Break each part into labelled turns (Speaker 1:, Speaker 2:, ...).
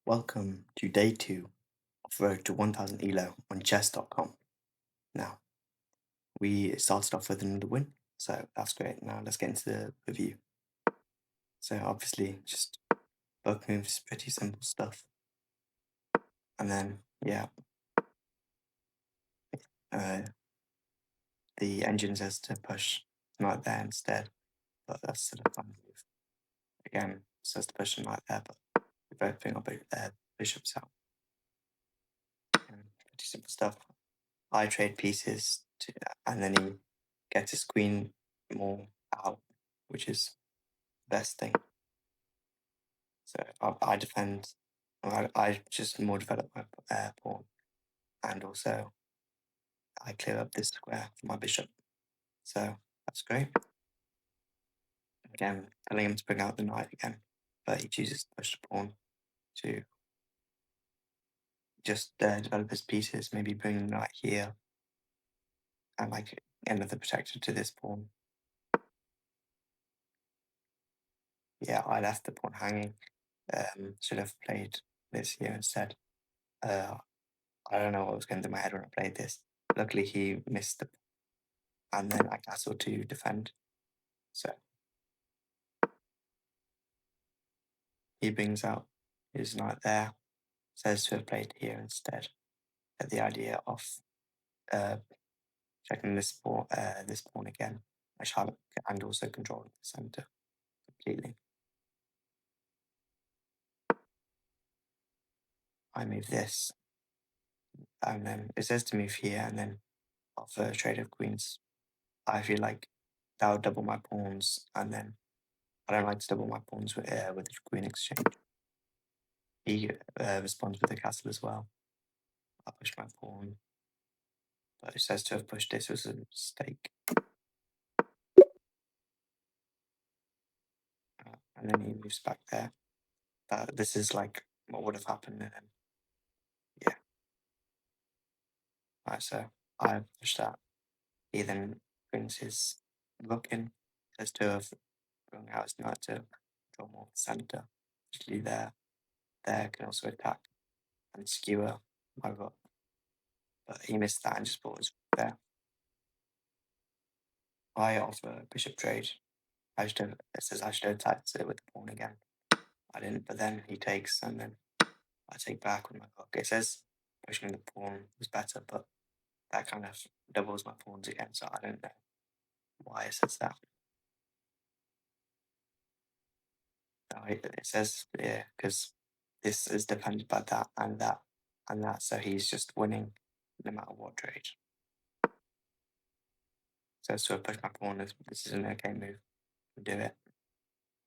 Speaker 1: Welcome to day 2 of Road to 1000 ELO on chess.com. Now, we started off with another win, so that's great. Now let's get into the review. So obviously, just both moves, pretty simple stuff. And then, uh, the engine says to push knight there instead, but that's still a fun move. Again, it says to push a knight there, but we both bring our bishops out. Pretty simple stuff. I trade pieces and then he gets his queen more out, which is the best thing. So I defend, I just more develop my pawn, and also I clear up this square for my bishop. So that's great. Again, telling him to bring out the knight again, but he chooses to push the pawn to just develop his pieces, maybe bring the knight here, and like another protector to this pawn. Yeah, I left the pawn hanging. Should have played this here instead. I don't know what was going through my head when I played this. Luckily, he missed the, and then I castle to defend. So he brings out his knight there, says to have played here instead. At the idea of checking this pawn again, and also controlling the center completely. I move this, and then it says to move here, and then offer a trade of queens. I feel like that would double my pawns, and then I don't like to double my pawns with the queen exchange. He responds with a castle as well. I push my pawn, but it says to have pushed this was a mistake. And then he moves back there. This is like what would have happened, and then yeah. Right, so I push that. He then brings his rook in, says to have bring out his knight to draw more center, especially there. There can also attack and skewer my rook. But he missed that and just brought his rook there. I offer bishop trade. It says I should have attacked it with the pawn again. I didn't, but then he takes, and then I take back with my rook. It says pushing the pawn was better, but that kind of doubles my pawns again, so I don't know why it says that. No, it says, yeah, because this is defended by that and that and that, so he's just winning no matter what trade. So I push my pawn. This is an okay move. Do it.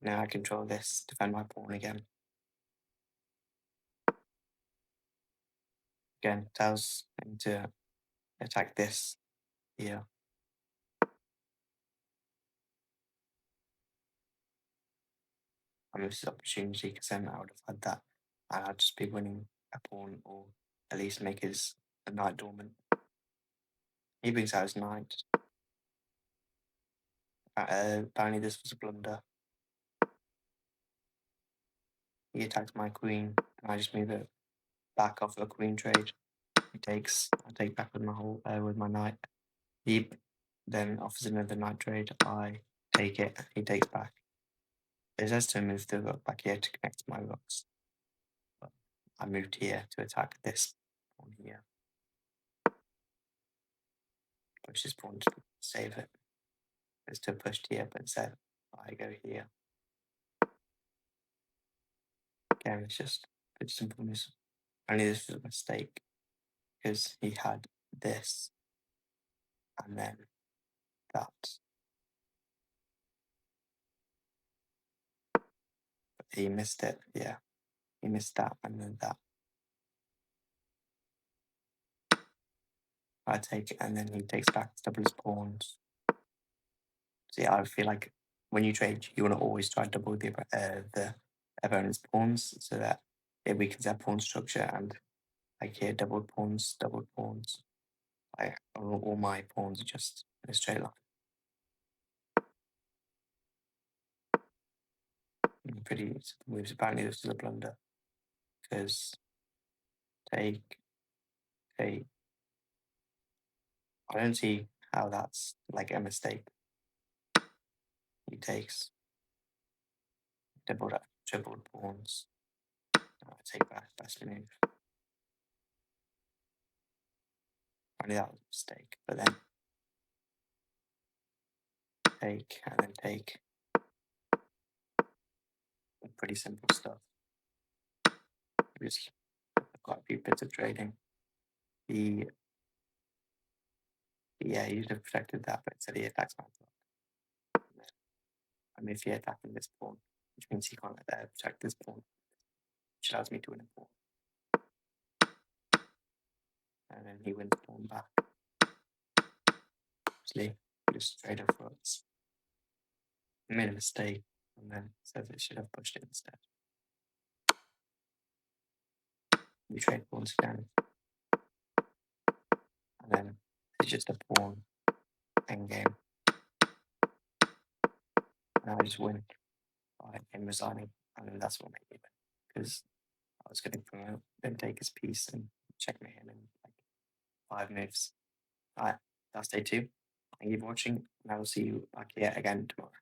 Speaker 1: Now I control this, defend my pawn again. Again, tells him to attack this here. I missed the opportunity because then I would have had that, and I'd just be winning a pawn, or at least make his knight dormant. He brings out his knight. Apparently this was a blunder. He attacks my queen, and I just move it back off a queen trade. He takes. I take back with with my knight. He then offers another knight trade. I take it. He takes back. It says to move the rook back here to connect my rooks. But I moved here to attack this pawn here. Push this pawn to save it. It's still pushed here, but instead I go here. Again, it's just a simple miss. Only this was a mistake because he had this and then that. But he missed it, yeah. He missed that and then that. I take it and then he takes back double his pawns. So yeah, I feel like when you trade, you want to always try to double the opponent's pawns so that it weakens their pawn structure. And like here, doubled pawns, doubled pawns. All my pawns are just in a straight line. Pretty simple moves. Apparently, this is a blunder because take, take. I don't see how that's like a mistake. He takes doubled up, tripled pawns. I take back, best move. Only that was a mistake, but then take and then take. Pretty simple stuff. Just quite a few bits of trading. He, yeah, he should have protected that, but instead he attacks my block. And if he attacking this pawn, which means he can't protect this pawn, which allows me to win a pawn. And then he wins pawn back. Obviously, just trade for us. He made a mistake and then says it should have pushed it instead. We trade pawns again. And then it's just a pawn endgame. And I just win by him resigning. And then that's what made me win. Because I was going to promote, then take his piece and checkmate him in like 5 moves. Alright, that's day 2. Thank you for watching, and I will see you back here again tomorrow.